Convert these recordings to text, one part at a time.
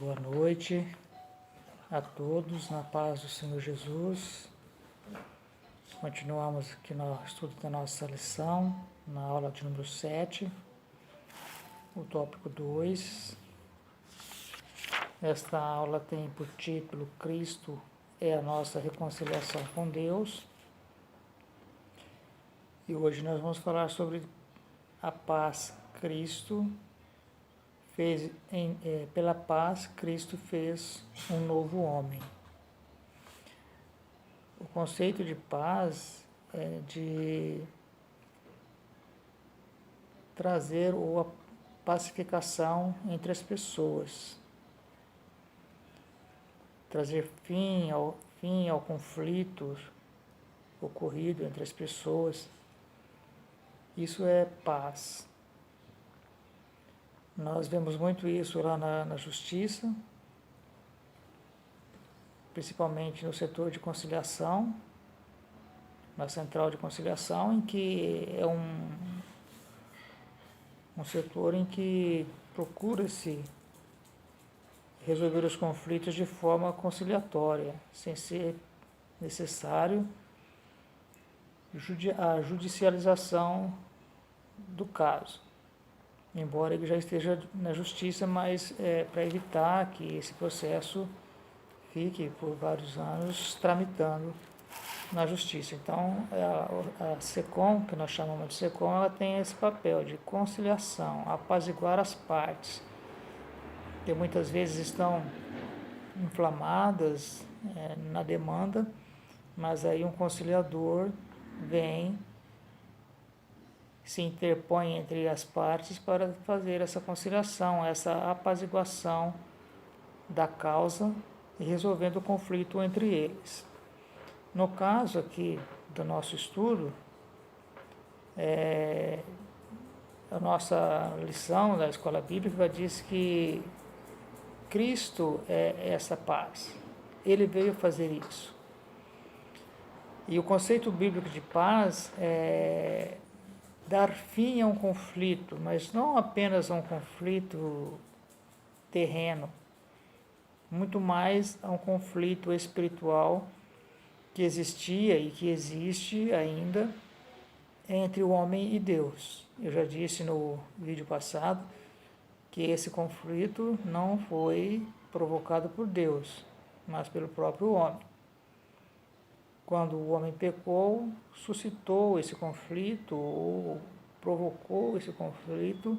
Boa noite a todos, na paz do Senhor Jesus. Continuamos aqui no estudo da nossa lição, na aula de número 7, o tópico 2. Esta aula tem por título Cristo é a nossa reconciliação com Deus. E hoje nós vamos falar sobre a paz. Pela paz, Cristo fez um novo homem. O conceito de paz é de trazer a pacificação entre as pessoas, trazer fim ao conflito ocorrido entre as pessoas. Isso é paz. Nós vemos muito isso lá na justiça, principalmente no setor de conciliação, na central de conciliação, em que é um setor em que procura-se resolver os conflitos de forma conciliatória, sem ser necessário a judicialização do caso. Embora ele já esteja na justiça, mas para evitar que esse processo fique por vários anos tramitando na justiça. Então, a SECOM, que nós chamamos de SECOM, ela tem esse papel de conciliação, apaziguar as partes, que muitas vezes estão inflamadas na demanda, mas aí um conciliador vem, se interpõe entre as partes para fazer essa conciliação, essa apaziguação da causa e resolvendo o conflito entre eles. No caso aqui do nosso estudo, a nossa lição da Escola Bíblica diz que Cristo é essa paz. Ele veio fazer isso. E o conceito bíblico de paz é dar fim a um conflito, mas não apenas a um conflito terreno, muito mais a um conflito espiritual que existia e que existe ainda entre o homem e Deus. Eu já disse no vídeo passado que esse conflito não foi provocado por Deus, mas pelo próprio homem. Quando o homem pecou, suscitou esse conflito ou provocou esse conflito,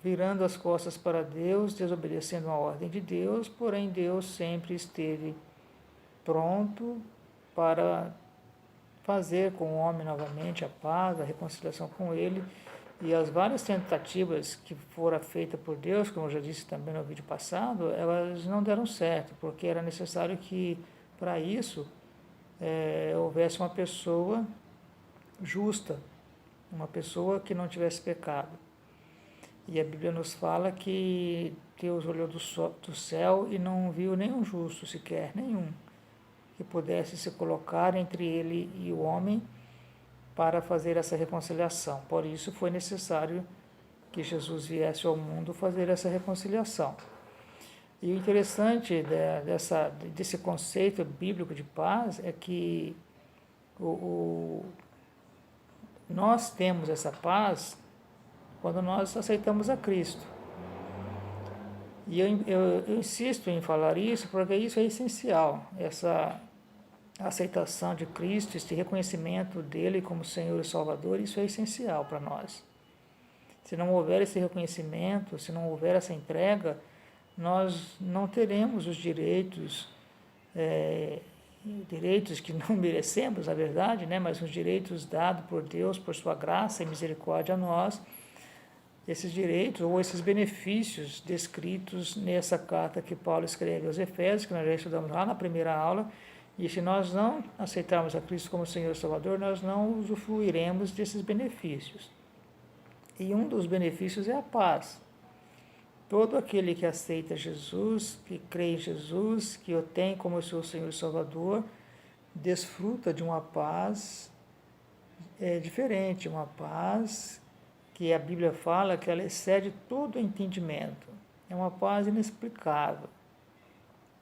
virando as costas para Deus, desobedecendo a ordem de Deus, porém Deus sempre esteve pronto para fazer com o homem novamente a paz, a reconciliação com ele, e as várias tentativas que foram feitas por Deus, como eu já disse também no vídeo passado, elas não deram certo, porque era necessário que, para isso, houvesse uma pessoa justa, uma pessoa que não tivesse pecado. E a Bíblia nos fala que Deus olhou do céu e não viu nenhum justo sequer, nenhum, que pudesse se colocar entre ele e o homem para fazer essa reconciliação. Por isso foi necessário que Jesus viesse ao mundo fazer essa reconciliação. E o interessante desse conceito bíblico de paz é que nós temos essa paz quando nós aceitamos a Cristo. E eu insisto em falar isso porque isso é essencial, essa aceitação de Cristo, esse reconhecimento dele como Senhor e Salvador, isso é essencial para nós. Se não houver esse reconhecimento, se não houver essa entrega, nós não teremos os direitos que não merecemos, na verdade, mas os direitos dados por Deus, por sua graça e misericórdia a nós, esses direitos ou esses benefícios descritos nessa carta que Paulo escreve aos Efésios, que nós já estudamos lá na primeira aula, e se nós não aceitarmos a Cristo como Senhor e Salvador, nós não usufruiremos desses benefícios. E um dos benefícios é a paz. Todo aquele que aceita Jesus, que crê em Jesus, que o tem como seu Senhor e Salvador, desfruta de uma paz diferente, uma paz que a Bíblia fala que ela excede todo o entendimento. é uma paz inexplicável,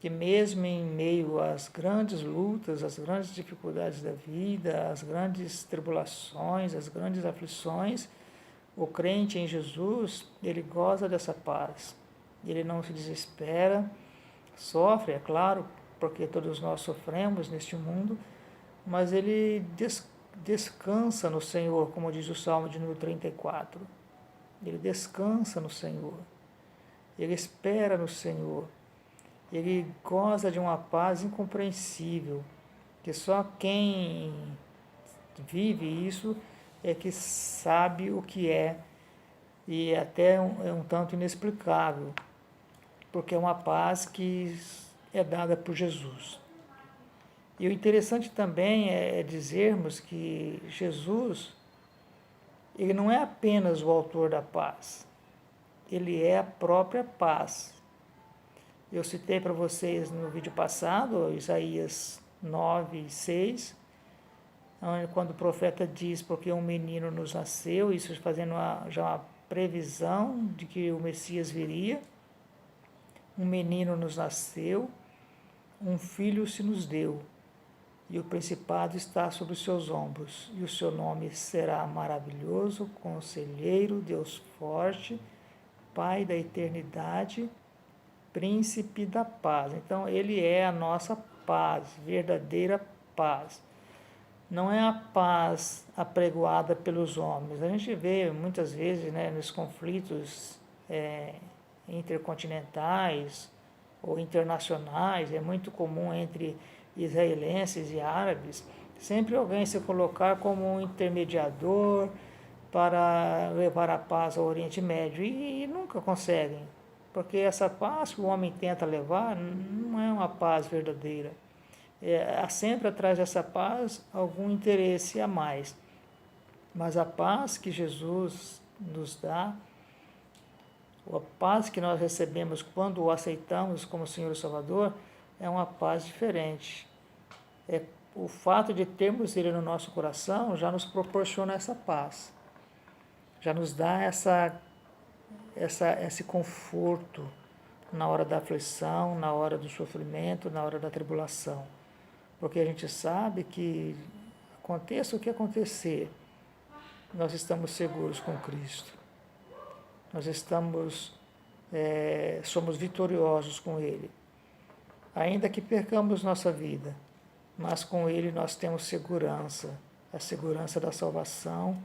que mesmo em meio às grandes lutas, às grandes dificuldades da vida, às grandes tribulações, às grandes aflições, o crente em Jesus, ele goza dessa paz. Ele não se desespera, sofre, é claro, porque todos nós sofremos neste mundo, mas ele descansa no Senhor, como diz o Salmo de número 34. Ele descansa no Senhor. Ele espera no Senhor. Ele goza de uma paz incompreensível, que só quem vive isso é que sabe o que é, e até é um tanto inexplicável, porque é uma paz que é dada por Jesus. E o interessante também é dizermos que Jesus, ele não é apenas o autor da paz, ele é a própria paz. Eu citei para vocês no vídeo passado, Isaías 9:6, quando o profeta diz, porque um menino nos nasceu, isso fazendo já uma previsão de que o Messias viria. Um menino nos nasceu, um filho se nos deu, e o principado está sobre os seus ombros, e o seu nome será maravilhoso, conselheiro, Deus forte, Pai da eternidade, príncipe da paz. Então, ele é a nossa paz, verdadeira paz. Não é a paz apregoada pelos homens. A gente vê muitas vezes, né, nos conflitos intercontinentais ou internacionais, é muito comum entre israelenses e árabes, sempre alguém se colocar como um intermediador para levar a paz ao Oriente Médio, e nunca conseguem, porque essa paz que o homem tenta levar não é uma paz verdadeira. Há sempre atrás dessa paz algum interesse a mais. Mas a paz que Jesus nos dá, a paz que nós recebemos quando o aceitamos como Senhor e Salvador, é uma paz diferente. O fato de termos Ele no nosso coração já nos proporciona essa paz, já nos dá esse conforto na hora da aflição, na hora do sofrimento, na hora da tribulação. Porque a gente sabe que, aconteça o que acontecer, nós estamos seguros com Cristo. Nós somos vitoriosos com Ele. Ainda que percamos nossa vida, mas com Ele nós temos segurança, a segurança da salvação,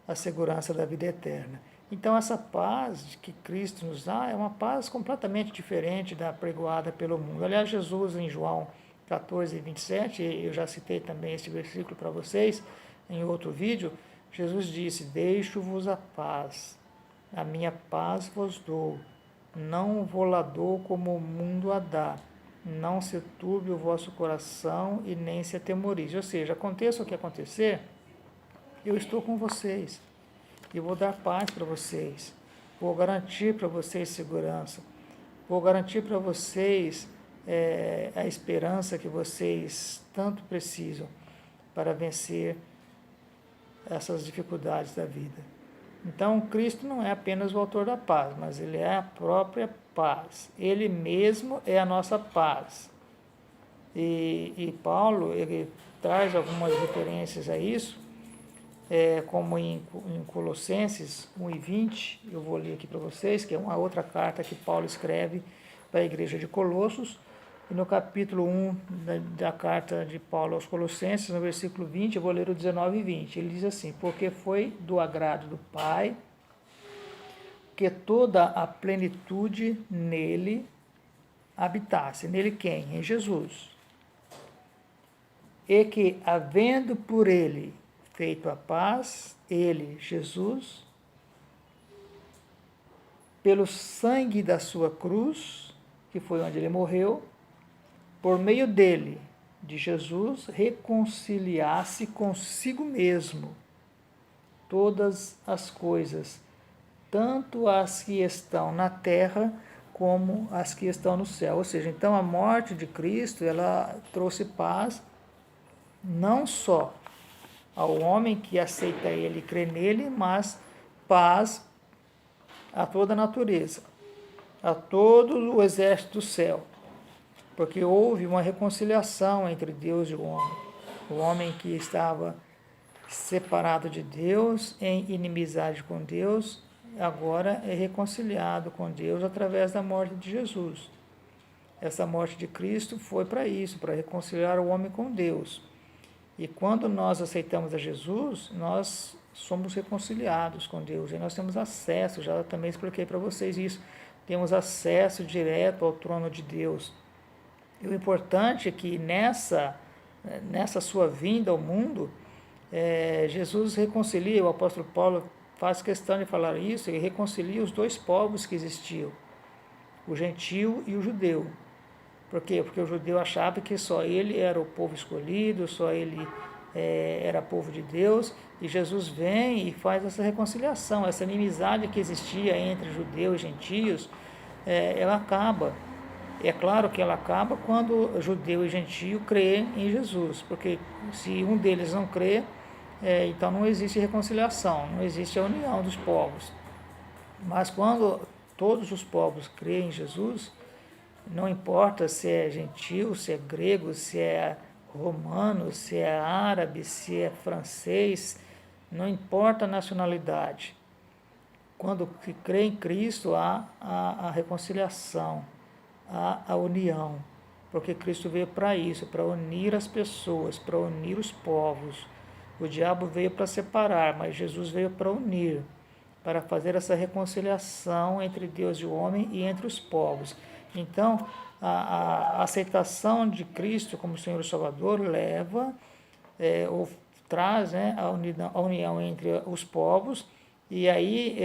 a segurança da vida eterna. Então, essa paz que Cristo nos dá é uma paz completamente diferente da apregoada pelo mundo. Aliás, Jesus, em João 14:27, eu já citei também esse versículo para vocês em outro vídeo, Jesus disse: deixo-vos a paz, a minha paz vos dou, não vou-la dou como o mundo a dá, não se turbe o vosso coração e nem se atemorize. Ou seja, aconteça o que acontecer, eu estou com vocês, e vou dar paz para vocês, vou garantir para vocês segurança, vou garantir para vocês a esperança que vocês tanto precisam para vencer essas dificuldades da vida. Então, Cristo não é apenas o autor da paz, mas Ele é a própria paz. Ele mesmo é a nossa paz. E Paulo, ele traz algumas referências a isso, como em Colossenses 1:20, eu vou ler aqui para vocês, que é uma outra carta que Paulo escreve para a igreja de Colossos. E no capítulo 1 da carta de Paulo aos Colossenses, no versículo 20, eu vou ler o 19 e 20. Ele diz assim: porque foi do agrado do Pai que toda a plenitude nele habitasse. Nele quem? Em Jesus. E que, havendo por ele feito a paz, ele, Jesus, pelo sangue da sua cruz, que foi onde ele morreu, por meio dele, de Jesus, reconciliasse consigo mesmo todas as coisas, tanto as que estão na terra como as que estão no céu. Ou seja, então a morte de Cristo, ela trouxe paz não só ao homem que aceita Ele e crê nele, mas paz a toda a natureza. a todo o exército do céu, porque houve uma reconciliação entre Deus e o homem. O homem que estava separado de Deus, em inimizade com Deus, agora é reconciliado com Deus através da morte de Jesus. Essa morte de Cristo foi para isso, para reconciliar o homem com Deus. E quando nós aceitamos a Jesus, nós somos reconciliados com Deus. E nós temos acesso, já também expliquei para vocês isso, temos acesso direto ao trono de Deus. E o importante é que nessa sua vinda ao mundo, Jesus reconcilia, o apóstolo Paulo faz questão de falar isso, ele reconcilia os dois povos que existiam, o gentio e o judeu. Por quê? Porque o judeu achava que só ele era o povo escolhido, só ele era povo de Deus, e Jesus vem e faz essa reconciliação, essa inimizade que existia entre judeus e gentios, ela acaba. É claro que ela acaba quando judeu e gentio crê em Jesus, porque se um deles não crê, então não existe reconciliação, não existe a união dos povos. Mas quando todos os povos creem em Jesus, não importa se é gentio, se é grego, se é romano, se é árabe, se é francês, não importa a nacionalidade. Quando se crê em Cristo, há a reconciliação, há a união, porque Cristo veio para isso, para unir as pessoas, para unir os povos. O diabo veio para separar, mas Jesus veio para unir, para fazer essa reconciliação entre Deus e o homem e entre os povos. Então, a aceitação de Cristo como Senhor e Salvador leva, ou traz, a união entre os povos, e aí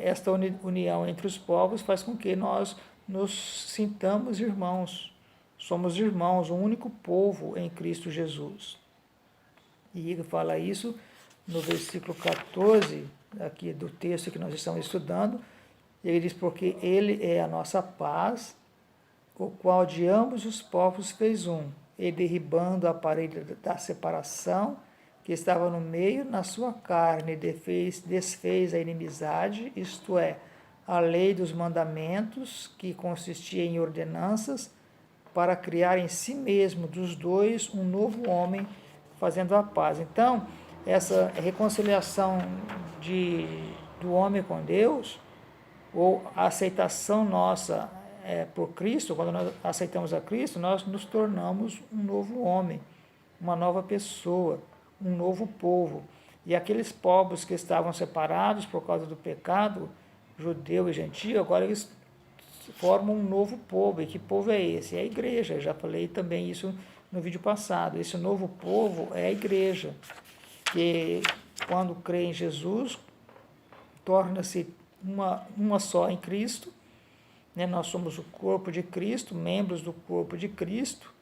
esta união entre os povos faz com que nós nos sintamos irmãos. Somos irmãos, um único povo em Cristo Jesus. E ele fala isso no versículo 14, aqui do texto que nós estamos estudando. Ele diz, porque ele é a nossa paz, o qual de ambos os povos fez um, e derribando a parede da separação que estava no meio, na sua carne, desfez a inimizade, isto é, a lei dos mandamentos, que consistia em ordenanças, para criar em si mesmo dos dois um novo homem, fazendo a paz. Então, essa reconciliação do homem com Deus, ou a aceitação nossa por Cristo, quando nós aceitamos a Cristo, nós nos tornamos um novo homem, uma nova pessoa, um novo povo. E aqueles povos que estavam separados por causa do pecado, judeu e gentio, agora eles formam um novo povo. E que povo é esse? É a igreja. Eu já falei também isso no vídeo passado. Esse novo povo é a igreja, que quando crê em Jesus, torna-se uma só em Cristo. Nós somos o corpo de Cristo, membros do corpo de Cristo.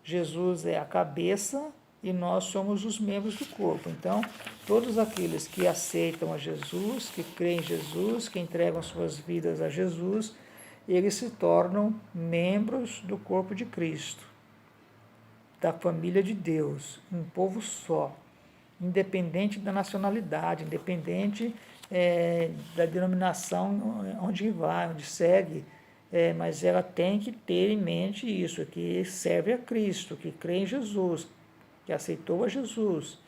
Jesus é a cabeça e nós somos os membros do corpo. Então, todos aqueles que aceitam a Jesus, que creem em Jesus, que entregam suas vidas a Jesus, eles se tornam membros do corpo de Cristo, da família de Deus, um povo só, independente da nacionalidade, independente da denominação onde vai, onde segue, mas ela tem que ter em mente isso, que serve a Cristo, que crê em Jesus, que aceitou a Jesus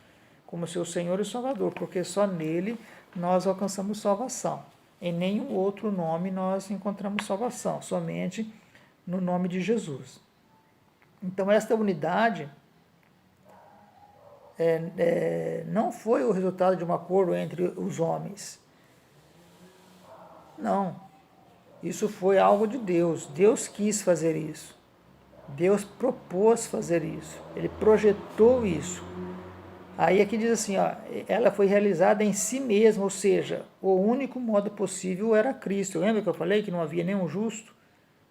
como seu Senhor e Salvador, porque só nele nós alcançamos salvação. Em nenhum outro nome nós encontramos salvação, somente no nome de Jesus. Então, esta unidade não foi o resultado de um acordo entre os homens. Não. Isso foi algo de Deus. Deus quis fazer isso. Deus propôs fazer isso. Ele projetou isso. Aí aqui diz assim, ela foi realizada em si mesma, ou seja, o único modo possível era Cristo. Lembra que eu falei que não havia nenhum justo?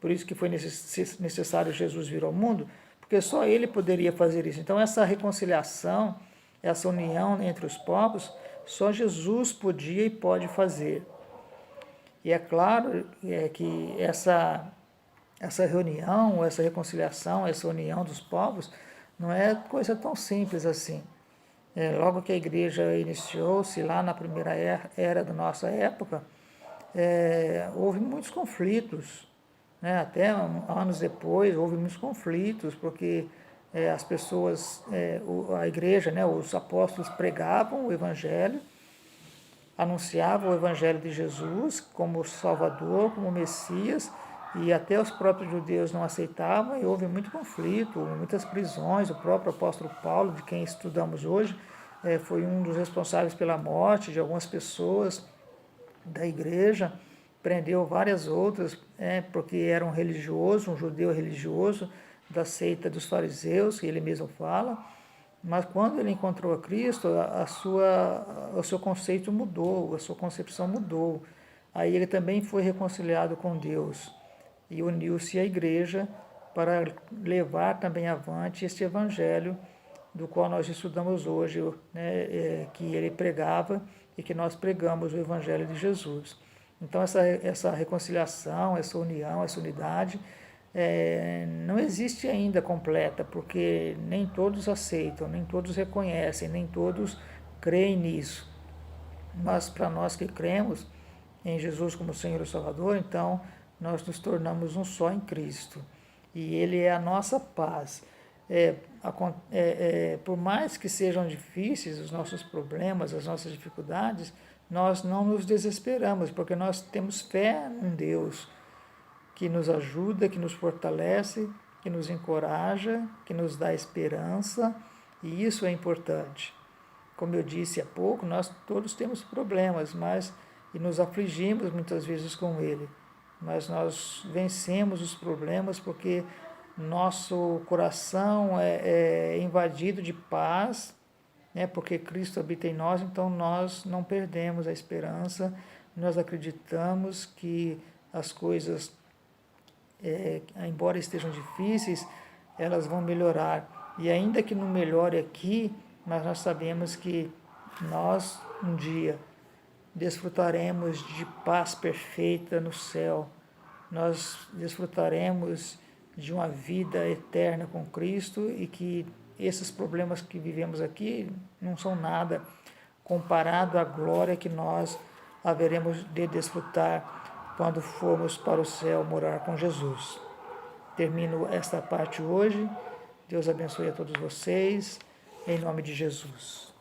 Por isso que foi necessário Jesus vir ao mundo, porque só ele poderia fazer isso. Então, essa reconciliação, essa união entre os povos, só Jesus podia e pode fazer. E é claro que essa reunião, essa reconciliação, essa união dos povos, não é coisa tão simples assim. Logo que a igreja iniciou-se lá na primeira era da nossa época, houve muitos conflitos, né? Até anos depois houve muitos conflitos, porque as pessoas, a igreja, né, os apóstolos pregavam o Evangelho, anunciavam o Evangelho de Jesus como Salvador, como Messias, e até os próprios judeus não aceitavam, e houve muito conflito, muitas prisões. O próprio apóstolo Paulo, de quem estudamos hoje, foi um dos responsáveis pela morte de algumas pessoas da igreja, prendeu várias outras, porque era um religioso, um judeu religioso da seita dos fariseus, que ele mesmo fala. Mas quando ele encontrou a Cristo, o seu conceito mudou, a sua concepção mudou. Aí ele também foi reconciliado com Deus e uniu-se à igreja para levar também avante este evangelho do qual nós estudamos hoje, né, que ele pregava e que nós pregamos, o evangelho de Jesus. Então essa reconciliação, essa união, essa unidade não existe ainda completa, porque nem todos aceitam, nem todos reconhecem, nem todos creem nisso. Mas para nós que cremos em Jesus como Senhor e Salvador, então nós nos tornamos um só em Cristo. E Ele é a nossa paz. Por mais que sejam difíceis os nossos problemas, as nossas dificuldades, nós não nos desesperamos, porque nós temos fé em Deus, que nos ajuda, que nos fortalece, que nos encoraja, que nos dá esperança, e isso é importante. Como eu disse há pouco, nós todos temos problemas, e nos afligimos muitas vezes com ele, mas nós vencemos os problemas porque nosso coração é invadido de paz, né? Porque Cristo habita em nós, então nós não perdemos a esperança, nós acreditamos que as coisas, embora estejam difíceis, elas vão melhorar. E ainda que não melhore aqui, mas nós sabemos que nós um dia desfrutaremos de paz perfeita no céu. Nós desfrutaremos de uma vida eterna com Cristo, e que esses problemas que vivemos aqui não são nada comparado à glória que nós haveremos de desfrutar quando formos para o céu morar com Jesus. Termino esta parte hoje. Deus abençoe a todos vocês, em nome de Jesus.